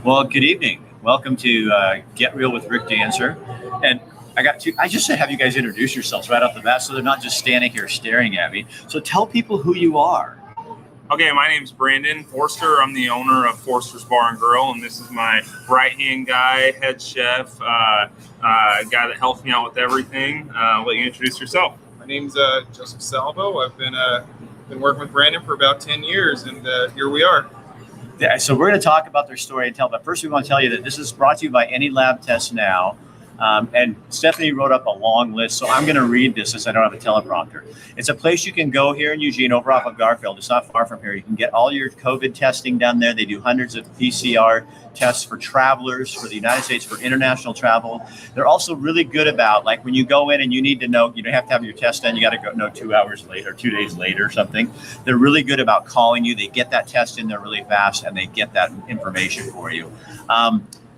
Well, good evening. Welcome to Get Real with Rick Dancer. And I just said have you guys introduce yourselves right off the bat so they're not just standing here staring at me. So tell people who you are. Okay, my name's Brandon Forrester. I'm the owner of Forresters Bar Grill, and this is my right-hand guy, head chef, guy that helps me out with everything. I'll let you introduce yourself. My name's Joseph Salvo. I've been working with Brandon for about 10 years, and here we are. Yeah, so we're going to talk about their story and tell, but first we want to tell you that this is brought to you by Any Lab Test Now. And Stephanie wrote up a long list, so I'm going to read this since I don't have a teleprompter. It's a place you can go here in Eugene, over off of Garfield. It's not far from here. You can get all your COVID testing done there. They do hundreds of PCR tests for travelers, for the United States, for international travel. They're also really good about, like, when you go in and you need to know, you don't have to have your test done. You got to go know 2 hours later, 2 days later or something. They're really good about calling you. They get that test in there really fast, and they get that information for you.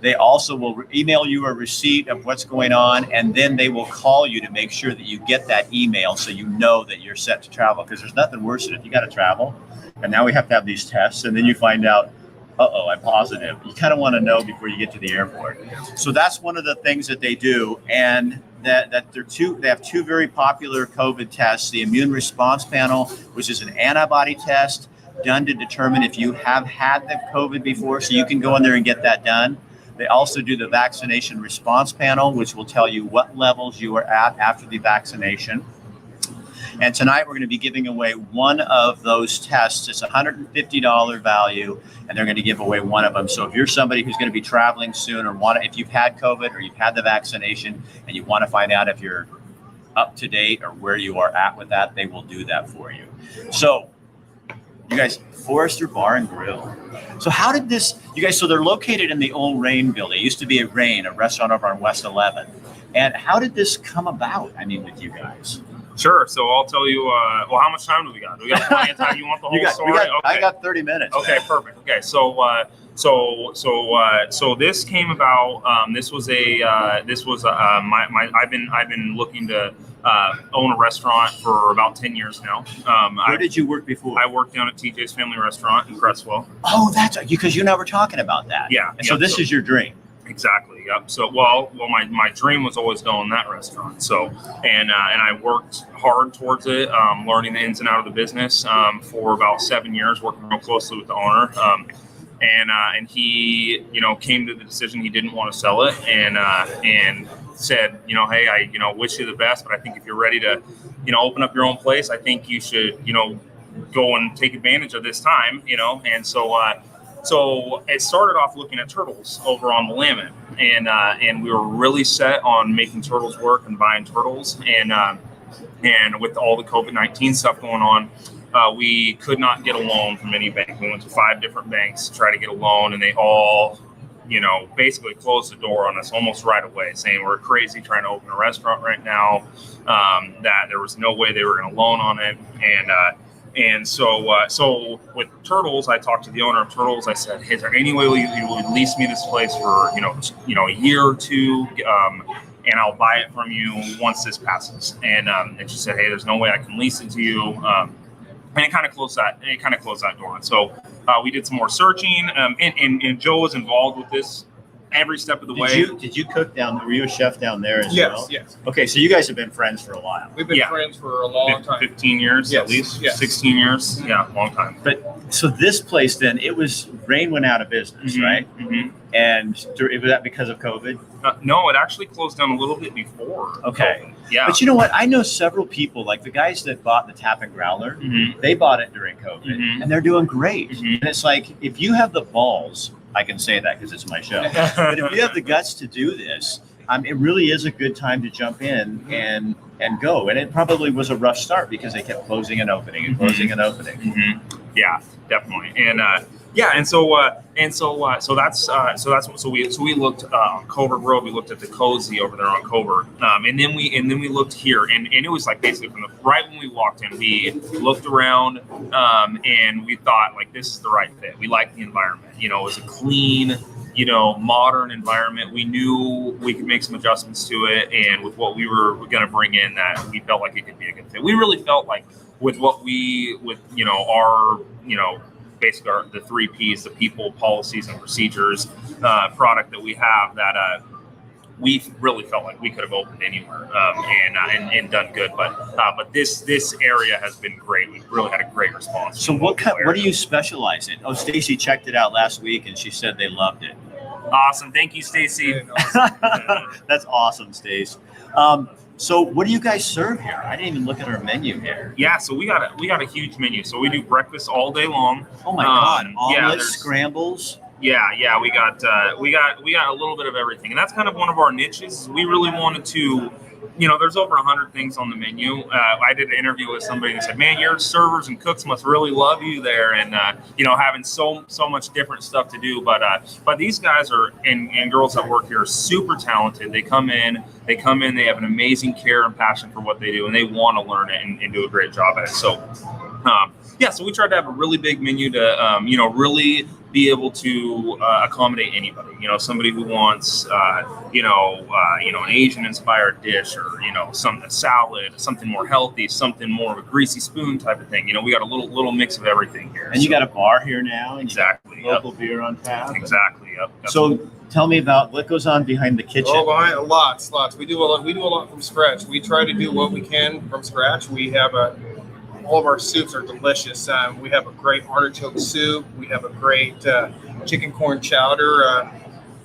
They also will email you a receipt of what's going on, and then they will call you to make sure that you get that email so you know that you're set to travel. Because there's nothing worse than if you got to travel, and now we have to have these tests, and then you find out, I'm positive. You kind of want to know before you get to the airport. So that's one of the things that they do, and that they have two very popular COVID tests: the immune response panel, which is an antibody test done to determine if you have had the COVID before, so you can go in there and get that done. They also do the vaccination response panel, which will tell you what levels you are at after the vaccination. And tonight we're going to be giving away one of those tests. It's a $150 value, and they're going to give away one of them. So if you're somebody who's going to be traveling soon, or if you've had COVID or you've had the vaccination and you want to find out if you're up to date or where you are at with that, they will do that for you. So you guys, Forrester Bar and Grill. So how did this, you guys, so they're located in the old Rain building. It used to be a Rain, a restaurant over on West 11. And how did this come about, with you guys? Sure. So I'll tell you, how much time do we got? Do we got plenty of time? You want the whole story? Okay. I got 30 minutes. Okay, perfect. Okay, so this came about. I've been looking to own a restaurant for about 10 years now. Where did you work before? I worked down at TJ's Family Restaurant in Cresswell. Oh, that's because you and I were talking about that. Yeah. And so this is your dream. Exactly. Yep. So, my dream was always to own that restaurant. So, and I worked hard towards it, learning the ins and outs of the business for about 7 years, working real closely with the owner. And he, came to the decision he didn't want to sell it, and said, hey, I, wish you the best, but I think if you're ready to, open up your own place, I think you should, go and take advantage of this time, and so it started off looking at turtles over on Willamette, and we were really set on making turtles work and buying turtles, and with all the COVID-19 stuff going on, we could not get a loan from any bank. We went to 5 different banks to try to get a loan, and they all, basically closed the door on us almost right away, saying we're crazy trying to open a restaurant right now, that there was no way they were going to loan on it, and so with Turtles, I talked to the owner of Turtles. I said, hey, is there any way you would lease me this place for, a year or two, and I'll buy it from you once this passes? And she said, hey, there's no way I can lease it to you. And it kind of closed that door. And so we did some more searching, and Joe was involved with this every step of the way. Did you cook down there? Were you a chef down there as well? Yes. Okay, so you guys have been friends for a while. We've been friends for a long time. 15 years at least. Yes. 16 years. Yeah, long time. But so this place then, Rain went out of business, right? Mm-hmm. And was that because of COVID? No, it actually closed down a little bit before. Okay. COVID. Yeah. But you know what? I know several people, like the guys that bought the Tap and Growler, they bought it during COVID, and they're doing great. And it's like, if you have the balls, I can say that because it's my show. But if you have the guts to do this, it really is a good time to jump in and go. And it probably was a rough start because they kept closing and opening and closing and opening. Mm-hmm. Yeah, definitely. And so we looked on Covert Road. We looked at the Cozy over there on Covert, and then we looked here, and it was like basically from right when we walked in, we looked around, and we thought like this is the right fit. We liked the environment. It was a clean, modern environment. We knew we could make some adjustments to it, and with what we were going to bring in, that we felt like it could be a good fit. We really felt like with our basically the 3 Ps: the people, policies, and procedures product that we have that we really felt like we could have opened anywhere and done good. But this area has been great. We've really had a great response. So what do you specialize in? Oh, Stacy checked it out last week and she said they loved it. Awesome. Thank you, Stacy. That's awesome, Stace. So what do you guys serve here? I didn't even look at our menu here. Yeah, so we got a huge menu. So we do breakfast all day long. Oh my God! Omelets, there's scrambles. Yeah, we got a little bit of everything, and that's kind of one of our niches. We really wanted to, there's over 100 things on the menu. I did an interview with somebody that said, "Man, your servers and cooks must really love you there," and having so much different stuff to do. But these guys and girls that work here are super talented. They come in, they have an amazing care and passion for what they do, and they want to learn it and do a great job at it. So, so we tried to have a really big menu to, really be able to accommodate anybody. Somebody who wants, an Asian-inspired dish, or a salad, something more healthy, something more of a greasy spoon type of thing. We got a little mix of everything here. And you got a bar here now. And exactly. Local beer on tap. Exactly. Yep. So tell me about what goes on behind the kitchen. Oh, lots. We do a lot from scratch. We try to do what we can from scratch. We have all of our soups are delicious. We have a great artichoke soup. We have a great chicken corn chowder. A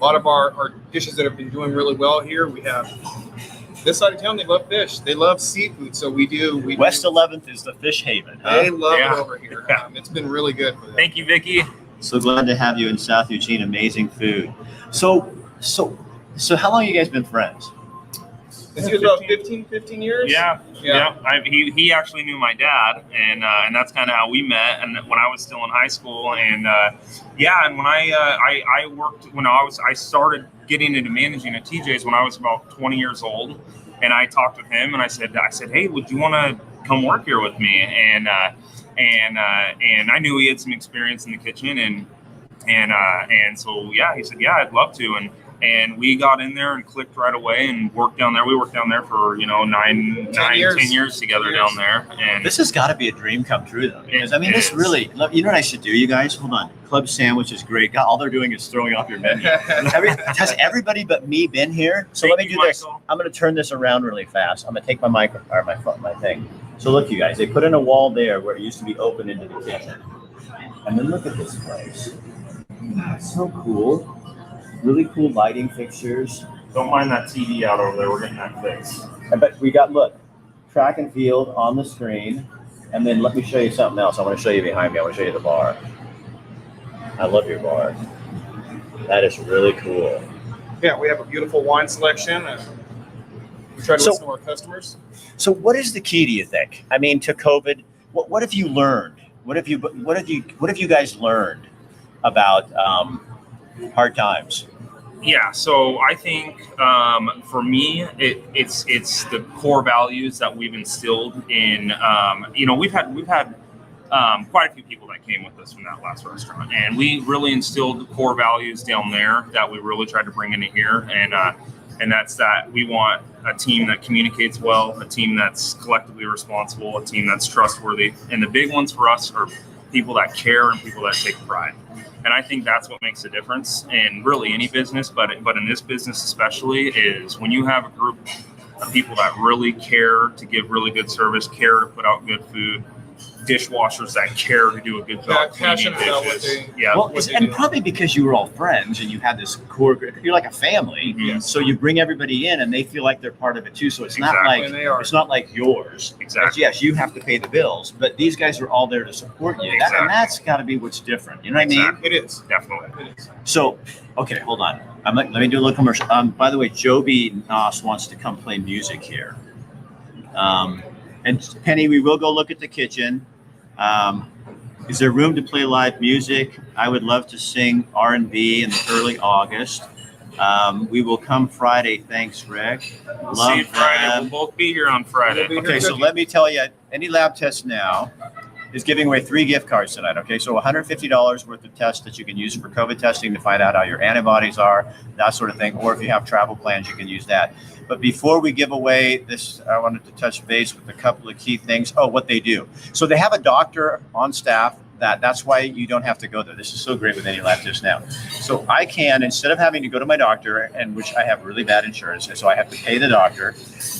lot of our dishes that have been doing really well here. We have this side of town. They love fish. They love seafood. So we West 11th is the fish haven. Huh? They love it over here. It's been really good for them. Thank you, Vicki. So glad to have you in South Eugene. Amazing food. So how long have you guys been friends? This year's about 15 years. Yeah. He actually knew my dad, and that's kind of how we met. And when I was still in high school, and when I worked I started getting into managing at TJ's when I was about 20 years old, and I talked with him, and I said, hey, would you want to come work here with me? And I knew he had some experience in the kitchen, and so he said, yeah, I'd love to, and we got in there and clicked right away and worked down there. We worked down there for 10 years together down there. And this has got to be a dream come true, though. Because this really, you know what I should do, you guys? Hold on. Club sandwich is great. God, all they're doing is throwing off your menu. Has everybody but me been here? So let me do this. I'm going to turn this around really fast. I'm going to take my mic or my thing. So look, you guys, they put in a wall there where it used to be open into the kitchen. And then look at this place. It's so cool. Really cool lighting fixtures. Don't mind that TV out over there. We're getting that fixed. But we got, track and field on the screen. And then let me show you something else. I want to show you behind me. I want to show you the bar. I love your bar. That is really cool. Yeah, we have a beautiful wine selection. We try to listen to our customers. So what is the key, do you think? I mean, to COVID, what have you learned? What have you guys learned about hard times? Yeah, so I think for me, it's the core values that we've instilled in. We've had quite a few people that came with us from that last restaurant, and we really instilled core values down there that we really tried to bring into here, and that's that we want a team that communicates well, a team that's collectively responsible, a team that's trustworthy, and the big ones for us are people that care and people that take pride. And I think that's what makes a difference in really any business, but in this business especially, is when you have a group of people that really care to give really good service, care to put out good food, dishwashers that care to do a good job cleaning dishes. And probably because you were all friends and you had this core group, you're like a family. Mm-hmm. So you bring everybody in and they feel like they're part of it too. So it's not like yours. Exactly. Yes, you have to pay the bills, but these guys are all there to support you. Exactly. And that's got to be what's different. You know what I mean? It is. Definitely. It is. So, okay, hold on. Let me do a little commercial. By the way, Joby Noss wants to come play music here. And Penny, we will go look at the kitchen. Is there room to play live music? I would love to sing R&B in early August. We will come Friday. Thanks, Rick. See you Friday. We'll both be here on Friday. Okay, so let me tell you, any Lab Test Now is giving away 3 gift cards tonight. Okay, so $150 worth of tests that you can use for COVID testing to find out how your antibodies are, that sort of thing. Or if you have travel plans, you can use that. But before we give away this, I wanted to touch base with a couple of key things. Oh, what they do. So they have a doctor on staff That's why you don't have to go there. This is so great with any Lab Test Now. So I can, instead of having to go to my doctor, and which I have really bad insurance, and so I have to pay the doctor,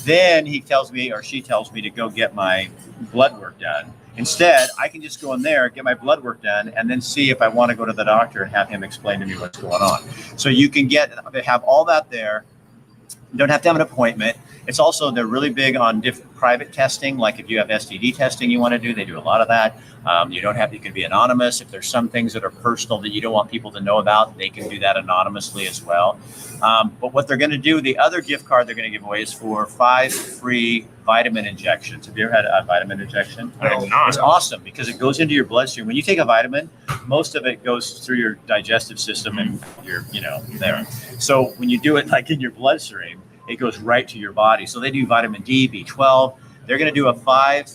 then he tells me or she tells me to go get my blood work done. Instead, I can just go in there, get my blood work done, and then see if I want to go to the doctor and have him explain to me what's going on. So you can have all that there. You don't have to have an appointment. It's also, they're really big on private testing. Like if you have STD testing you want to do, they do a lot of that. You can be anonymous. If there's some things that are personal that you don't want people to know about, they can do that anonymously as well. But what they're going to do, the other gift card they're going to give away is for 5 free vitamin injections. Have you ever had a vitamin injection? I have not. It's awesome because it goes into your bloodstream. When you take a vitamin, most of it goes through your digestive system and your, there. So when you do it like in your bloodstream, it goes right to your body. So they do vitamin D, B12. They're going to do a 5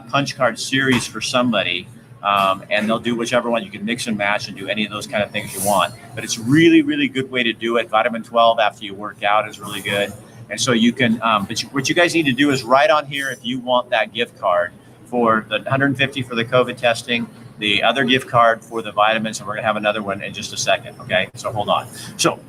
punch card series for somebody, and they'll do whichever one. You can mix and match and do any of those kind of things you want. But it's really, really good way to do it. Vitamin 12 after you work out is really good. And so you can, what you guys need to do is write on here if you want that gift card for the $150 for the COVID testing, the other gift card for the vitamins, and we're going to have another one in just a second. Okay, so hold on. So,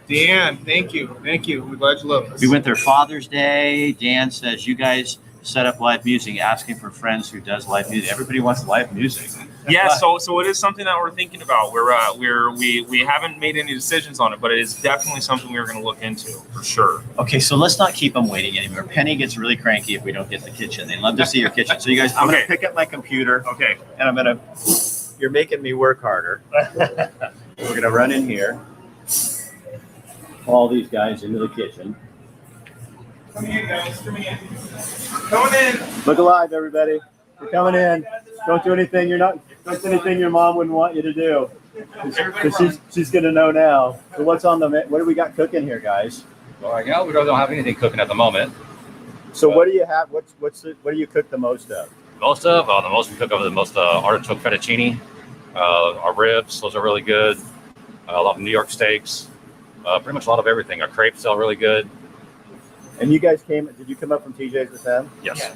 Dan, thank you. We're glad you love us. we went there Father's Day. Dan says you guys set up live music, asking for friends who does live music. Everybody wants live music. Yeah, so it is something that we're thinking about. We haven't made any decisions on it, but it is definitely something we're going to look into for sure. Okay, so let's not keep them waiting anymore. Penny gets really cranky if we don't get the kitchen. They love to see your kitchen. So you guys, I'm going to pick up my computer. Okay. And you're making me work harder. We're going to run in here. All these guys into the kitchen. Come in, guys. Come in. Coming in. Look alive, everybody. You're coming in. Don't do anything don't do anything your mom wouldn't want you to do. Because she's going to know now. So what do we got cooking here, guys? Well, right now we don't have anything cooking at the moment. So what do you have? What do you cook the most of? The most we cook of the most artichoke fettuccine, our ribs, those are really good. A lot of New York steaks, pretty much a lot of everything. Our crepes sell really good. And you guys did you come up from TJ's with them? Yes. Yeah.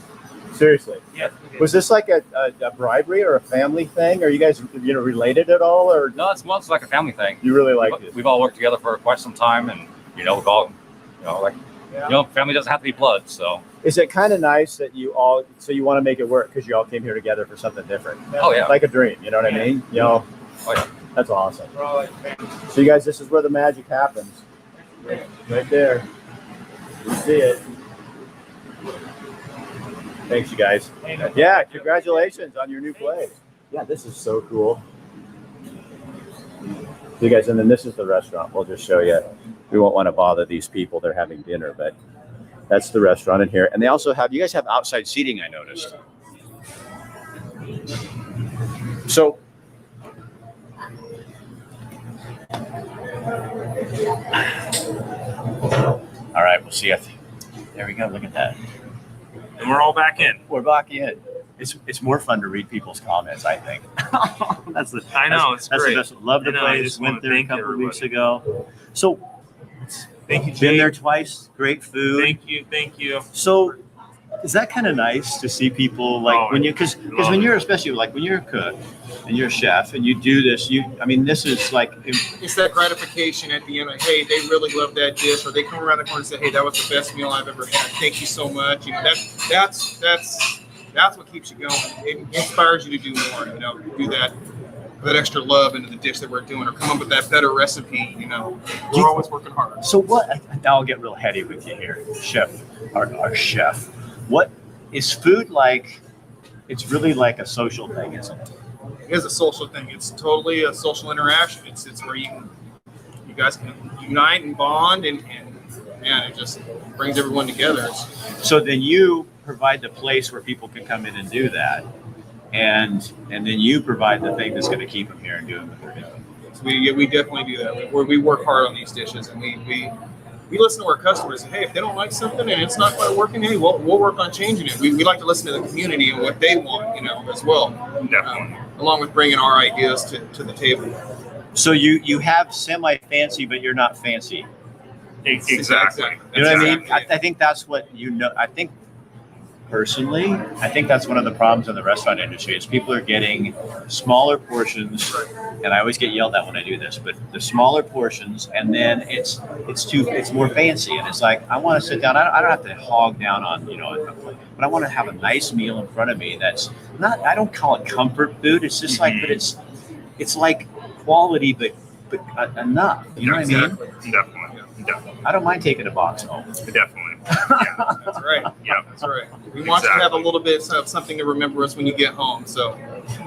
Seriously? Yeah. Was this like a bribery or a family thing? Are you guys related at all, or No, it's more like a family thing. you really liked it? We've all worked together for quite some time, and we've all, family doesn't have to be blood. So. Is it kind of nice that you want to make it work because you all came here together for something different? Oh yeah. Like a dream, you know what I mean? Oh yeah. That's awesome. We're all like family. So you guys, this is where the magic happens. Right there. You see it. Thanks, you guys. Yeah, congratulations on your new place. Yeah, this is so cool. You guys, and then this is the restaurant. We'll just show you. We won't want to bother these people. They're having dinner, but that's the restaurant in here. And they also you guys have outside seating, I noticed. So, all right, we'll see. There we go. Look at that. And we're all back in. We're back in. It's more fun to read people's comments, I think. That's the great. The best. Love the I place. just Went wanna there a thank couple of weeks everybody. ago. So Thank you, been Jay. there twice. Great food. Thank you. So is that kind of nice to see people because when you're especially like when you're a cook and you're a chef and you do this, this is like It's that gratification at the end. Like, hey, they really love that dish, or they come around the corner and say, hey, that was the best meal I've ever had. Thank you so much. That's what keeps you going. It inspires you to do more. Do that extra love into the dish that we're doing, or come up with that better recipe. We're always working hard. So now I'll get real heady with you here, chef, our chef. What is food like? It's really like a social thing, isn't it? It is a social thing. It's totally a social interaction. It's where you guys can unite and bond, and it just brings everyone together. So then you provide the place where people can come in and do that, and then you provide the thing that's going to keep them here and doing what they're doing. So we definitely do that. We work hard on these dishes, and we listen to our customers. Hey, if they don't like something and it's not quite working, hey, we'll work on changing it. We like to listen to the community and what they want, as well. Definitely. Along with bringing our ideas to the table. So you have semi-fancy, but you're not fancy. Exactly. You know what I mean? Exactly. I think that's what I think personally, I think that's one of the problems in the restaurant industry is people are getting smaller portions, and I always get yelled at when I do this, but the smaller portions, and then it's more fancy, and it's like I want to sit down. I don't have to hog down on but I want to have a nice meal in front of me. That's not. I don't call it comfort food. It's just like, but it's like quality, but enough. You know what I mean? Definitely. I don't mind taking a box home. Definitely. Yeah. That's right. Yeah. That's right. We want you to have a little bit of something to remember us when you get home. So.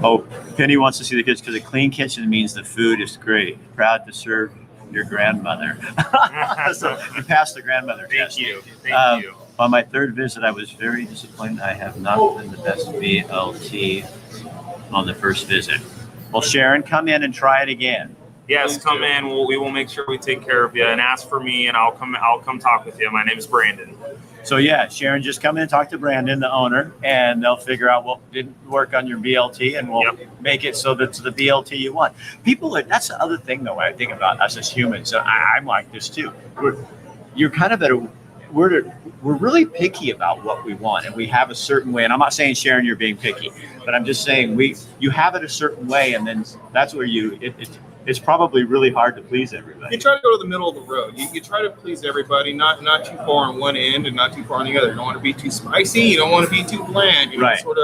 Oh, Penny wants to see the kitchen because a clean kitchen means the food is great. Proud to serve your grandmother. So you passed the grandmother test. Thank you. On my third visit, I was very disappointed. I have not been the best BLT on the first visit. Well, Sharon, come in and try it again. Yes, come in. We will make sure we take care of you, and ask for me, and I'll come talk with you. My name is Brandon. So yeah, Sharon, just come in and talk to Brandon, the owner, and they'll figure out what didn't work on your BLT, and we'll make it so that's the BLT you want. That's the other thing though I think about us as humans. I'm like this too. We're really picky about what we want, and we have a certain way. And I'm not saying, Sharon, you're being picky, but I'm just saying you have it a certain way, and then that's where it's probably really hard to please everybody. You try to go to the middle of the road. You try to please everybody, not too far on one end and not too far on the other. You don't want to be too spicy. You don't want to be too bland. You right. You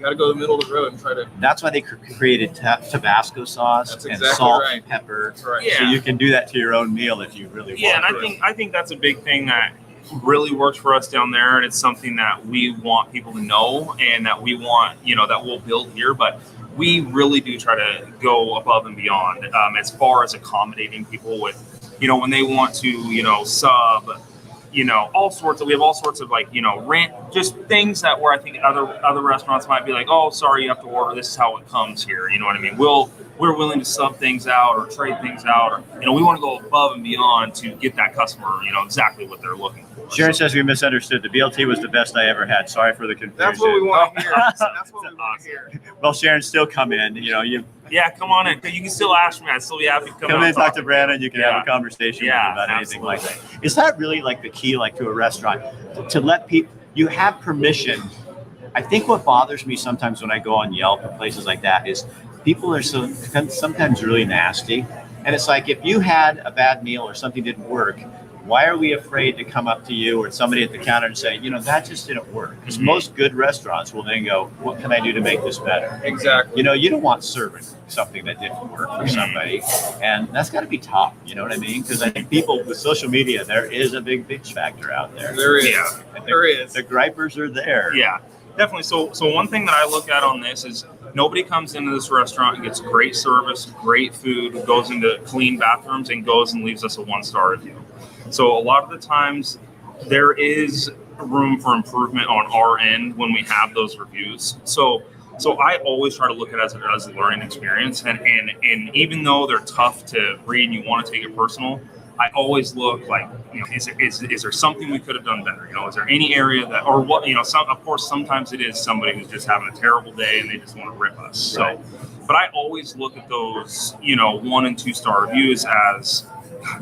got to go to the middle of the road and try to. That's why they created Tabasco sauce and exactly salt right. and pepper. That's right. So you can do that to your own meal if you really want. Yeah, and I think that's a big thing that really works for us down there, and it's something that we want people to know, and that we want that we'll build here, but. We really do try to go above and beyond as far as accommodating people with, when they want to, sub, all sorts of, we have all sorts of rent, just things that where I think other restaurants might be like, oh, sorry, you have to order. This is how it comes here. You know what I mean? We're willing to sub things out or trade things out, or, we want to go above and beyond to get that customer, exactly what they're looking for. Sharon says we misunderstood. The BLT was the best I ever had. Sorry for the confusion. That's what we want to hear. That's what we want to hear. Well, Sharon, still come in. Yeah, come on in. You can still ask me. I'd still be happy to come in and talk to Brandon. You can have a conversation with him about anything absolutely. like that. Is that really like the key, like to a restaurant, to let people? You have permission. I think what bothers me sometimes when I go on Yelp and places like that is people are sometimes really nasty, and it's like if you had a bad meal or something didn't work. Why are we afraid to come up to you or somebody at the counter and say, that just didn't work? Because most good restaurants will then go, what can I do to make this better? Exactly. You don't want serving something that didn't work for somebody. And that's got to be tough. You know what I mean? Because I think people with social media, there is a big bitch factor out there. There is. Yeah. There is. The gripers are there. Yeah, definitely. So one thing that I look at on this is nobody comes into this restaurant and gets great service, great food, goes into clean bathrooms, and goes and leaves us a 1-star review. So a lot of the times there is room for improvement on our end when we have those reviews. So I always try to look at it as a learning experience. And even though they're tough to read and you want to take it personal, I always look like, is there something we could have done better? Is there any area that, or what, of course, sometimes it is somebody who's just having a terrible day and they just want to rip us. So, but I always look at those, 1 and 2-star reviews as,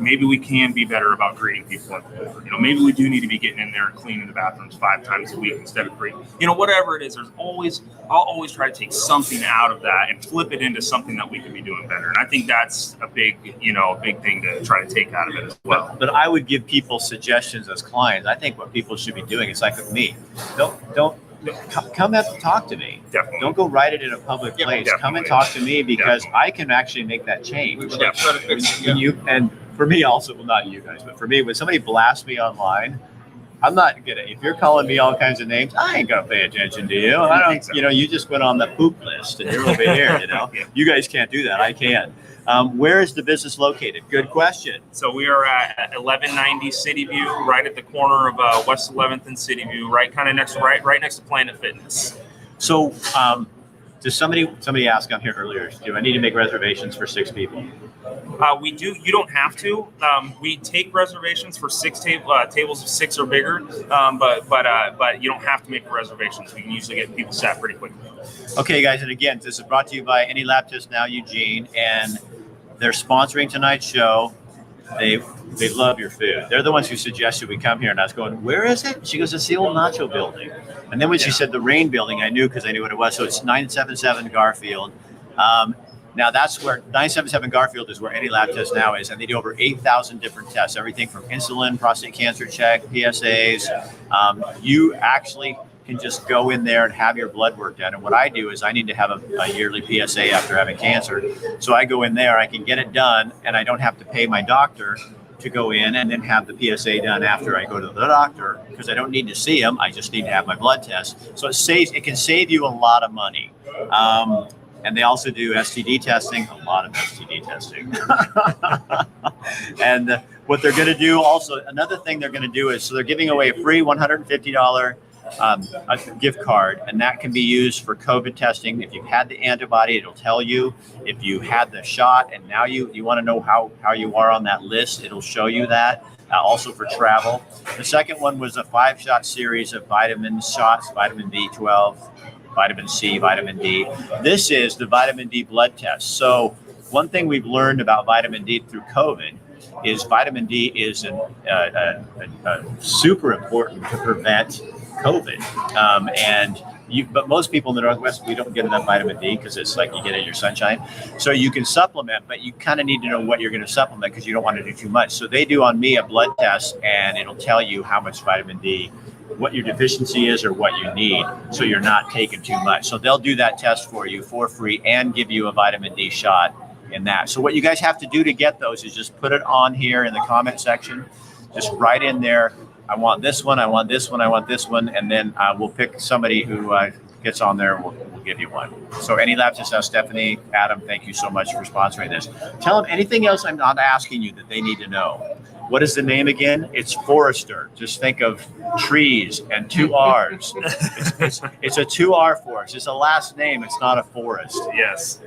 maybe we can be better about greeting people at the door. Maybe we do need to be getting in there and cleaning the bathrooms 5 times a week instead of 3. Whatever it is, I'll always try to take something out of that and flip it into something that we could be doing better. And I think that's a big thing to try to take out of it as well. But I would give people suggestions as clients. I think what people should be doing is like with me. Don't come up and talk to me. Definitely. Don't go write it in a public place. Definitely. Come and talk to me because I can actually make that change. We would like to try to fix it. And for me also, well, not you guys, but for me, when somebody blasts me online, I'm not gonna. If you're calling me all kinds of names, I ain't gonna pay attention to you. I don't. Exactly. You just went on the poop list and you're over here. You guys can't do that. I can. Where is the business located? Good question. So we are at 1190 City View, right at the corner of West 11th and City View, right next to Planet Fitness. So, does somebody asked on here earlier? Do I need to make reservations for 6 people? We do. You don't have to. We take reservations for 6 tables of 6 or bigger, but you don't have to make reservations. We can usually get people sat pretty quickly. Okay, guys, and again, this is brought to you by Lab Test Now Eugene, and they're sponsoring tonight's show. they love your food. They're the ones who suggested we come here, and I was going, where is it? She goes, it's the old Nacho building. And then when she said the Rain building, I knew because I knew what it was. So it's 977 Garfield. Now that's where 977 Garfield is where any Lab Test Now is, and they do over 8,000 different tests, everything from insulin, prostate cancer check, PSAs. You actually can just go in there and have your blood work done. And what I do is I need to have a yearly PSA after having cancer. So I go in there, I can get it done, and I don't have to pay my doctor to go in and then have the PSA done after I go to the doctor, because I don't need to see him. I just need to have my blood test. So it can save you a lot of money. And they also do STD testing, a lot of STD testing. And what they're going to do also, another thing they're going to do is, so they're giving away a free $150 a gift card, and that can be used for COVID testing. If you've had the antibody, it'll tell you. If you had the shot and now you want to know how you are on that list, it'll show you that. Also for travel. The second one was a 5-shot series of vitamin shots, vitamin B12, vitamin C, vitamin D. This is the vitamin D blood test. So one thing we've learned about vitamin D through COVID is vitamin D is super important to prevent COVID. But most people in the Northwest, we don't get enough vitamin D because it's like you get it in your sunshine. So you can supplement, but you kind of need to know what you're going to supplement because you don't want to do too much. So they do on me a blood test, and it'll tell you how much vitamin D, what your deficiency is or what you need, so you're not taking too much. So they'll do that test for you for free and give you a vitamin D shot in that. So what you guys have to do to get those is just put it on here in the comment section. Just write in there, I want this one, I want this one, I want this one, and then we'll pick somebody who gets on there, and we'll give you one. So any Lab Test Now, Stephanie, Adam, thank you so much for sponsoring this. Tell them anything else I'm not asking you that they need to know. What is the name again? It's Forrester. Just think of trees and 2 R's. It's a 2R forest. It's a last name. It's not a forest. Yes.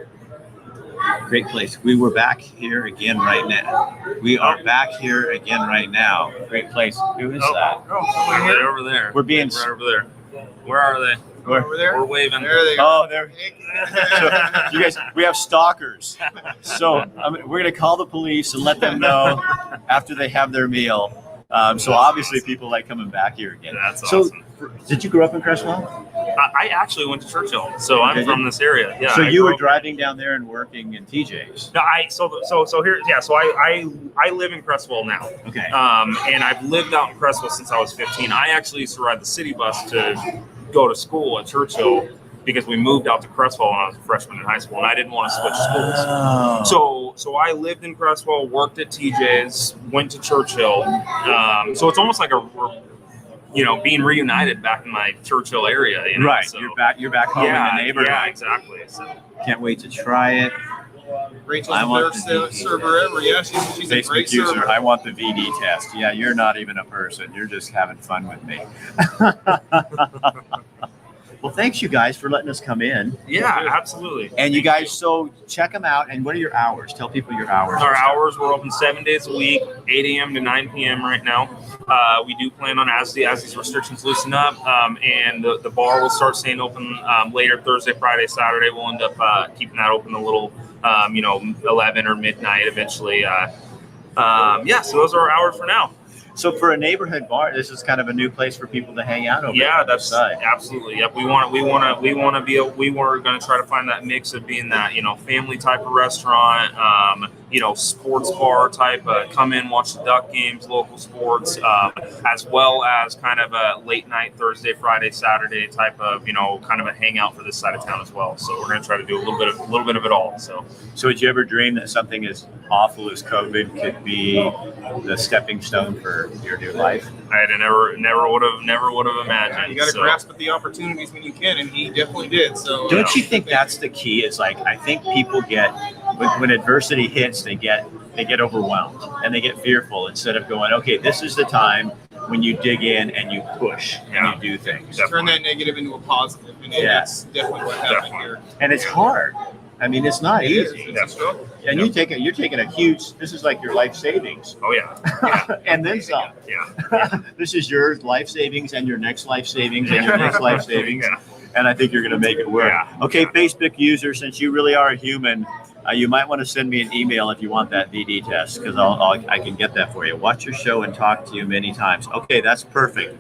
Great place. We were back here again right now. We are back here again right now. Great place. Who is that? Right over there. We're being right over there. Where are they? Over there? We're waving. There they go. Oh, there. So, you guys, we have stalkers. So we're going to call the police and let them know after they have their meal. So obviously people like coming back here again. That's awesome. So, did you grow up in Crestwell? I actually went to Churchill, so I'm from this area. Yeah. So you were driving down there and working in TJ's. No, so here, yeah. So I live in Crestwell now. Okay. And I've lived out in Crestwell since I was 15. I actually used to ride the city bus to go to school at Churchill because we moved out to Crestwell when I was a freshman in high school, and I didn't want to switch schools. Oh. So I lived in Crestwell, worked at TJ's, went to Churchill. So it's almost like being reunited back in my Churchill area. Right. So, You're back home in the neighborhood. Yeah, exactly. So. Can't wait to try it. Rachel's the best server ever. Yeah, she's a great Facebook user. server. I want the VD test. Yeah, you're not even a person. You're just having fun with me. Well, thanks you guys for letting us come in. Yeah, absolutely. And you guys, so check them out. And what are your hours? Tell people your hours. Our hours, we're open 7 days a week, 8 a.m. to 9 p.m. right now. We do plan on, as these restrictions loosen up, and the bar will start staying open later Thursday, Friday, Saturday. We'll end up keeping that open a little, 11 or midnight eventually. So those are our hours for now. So for a neighborhood bar, this is kind of a new place for people to hang out over. Yeah, that's absolutely. Yep. We want to be. We were going to try to find that mix of being that family type of restaurant, sports bar type. Come in, watch the Duck games, local sports, as well as kind of a late night Thursday, Friday, Saturday type of kind of a hangout for this side of town as well. So we're going to try to do a little bit of it all. So would you ever dream that something as awful as COVID could be the stepping stone for your new life? I never would have imagined. You got to grasp at the opportunities when you can, and he definitely did. So don't you think that's the key? Is like I think people get when adversity hits, they get overwhelmed and they get fearful instead of going, okay, this is the time when you dig in and you push and you do things. Turn that negative into a positive, and that's definitely what happened here. And it's hard. I mean, it's not easy. It's a struggle. And you're taking a huge. This is like your life savings. Oh yeah. And then some. Yeah. This is your life savings and your next life savings and your next life savings. And I think you're going to make it work. Yeah. Okay, Facebook user, since you really are a human, You might want to send me an email if you want that VD test, because I can get that for you. Watch your show and talk to you many times. Okay, that's perfect.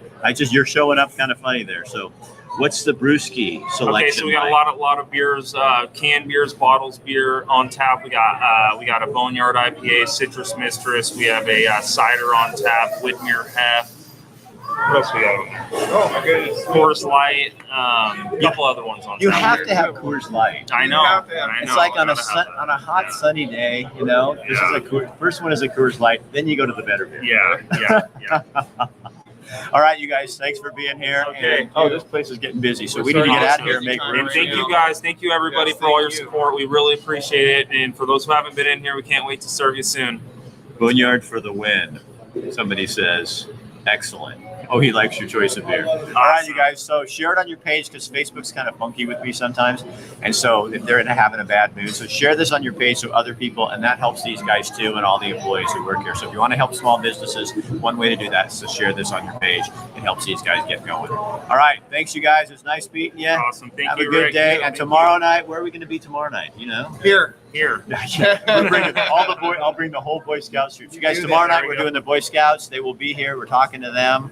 You're showing up kind of funny there. So, what's the brewski selection? Okay, so we got a lot of beers, canned beers, bottles beer on tap. We got a Boneyard IPA, Citrus Mistress. We have a cider on tap, Whitmere Hef. What else we got? Oh my goodness. Coors Light, a couple other ones on You tap. have to have Coors Light. I know. You have to have- I know. It's like on I a gotta have that. on a hot Yeah. sunny day, you know. This is a first one is a Coors Light. Then you go to the better beer. Yeah. All right, you guys. Thanks for being here. Okay. And, this place is getting busy, so We're we need to get starting out to of here and make busy room. And Right thank now. you guys. Thank you everybody Yes, for all your thank you. support. We really appreciate it. And for those who haven't been in here, we can't wait to serve you soon. Boneyard for the win. Somebody says, excellent. Oh, he likes your choice of beer. All right, you guys. So share it on your page because Facebook's kind of funky with me sometimes. And so if they're having a bad mood, so share this on your page so other people, and that helps these guys too and all the employees who work here. So if you want to help small businesses, one way to do that is to share this on your page. It helps these guys get going. All right. Thanks, you guys. It's nice meeting you. Awesome. Thank Have you, a good Rick. day. Thank And you. tomorrow night, where are we going to be tomorrow night? You know? Here. Here. We're bringing I'll bring the whole Boy Scouts troops. You guys, Do that. tomorrow night There we we're go. doing the Boy Scouts. They will be here. We're talking to them.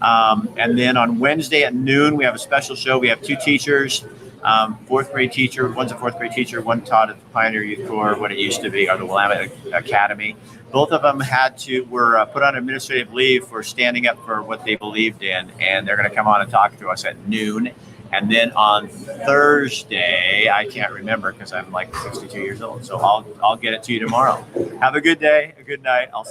And then on Wednesday at noon, we have a special show. We have two teachers, fourth grade teacher. One's a fourth grade teacher. One taught at the Pioneer Youth Corps, what it used to be, or the Willamette Academy. Both of them were put on administrative leave for standing up for what they believed in, and they're going to come on and talk to us at noon. And then on Thursday, I can't remember because I'm like 62 years old. So I'll get it to you tomorrow. Have a good day, a good night. I'll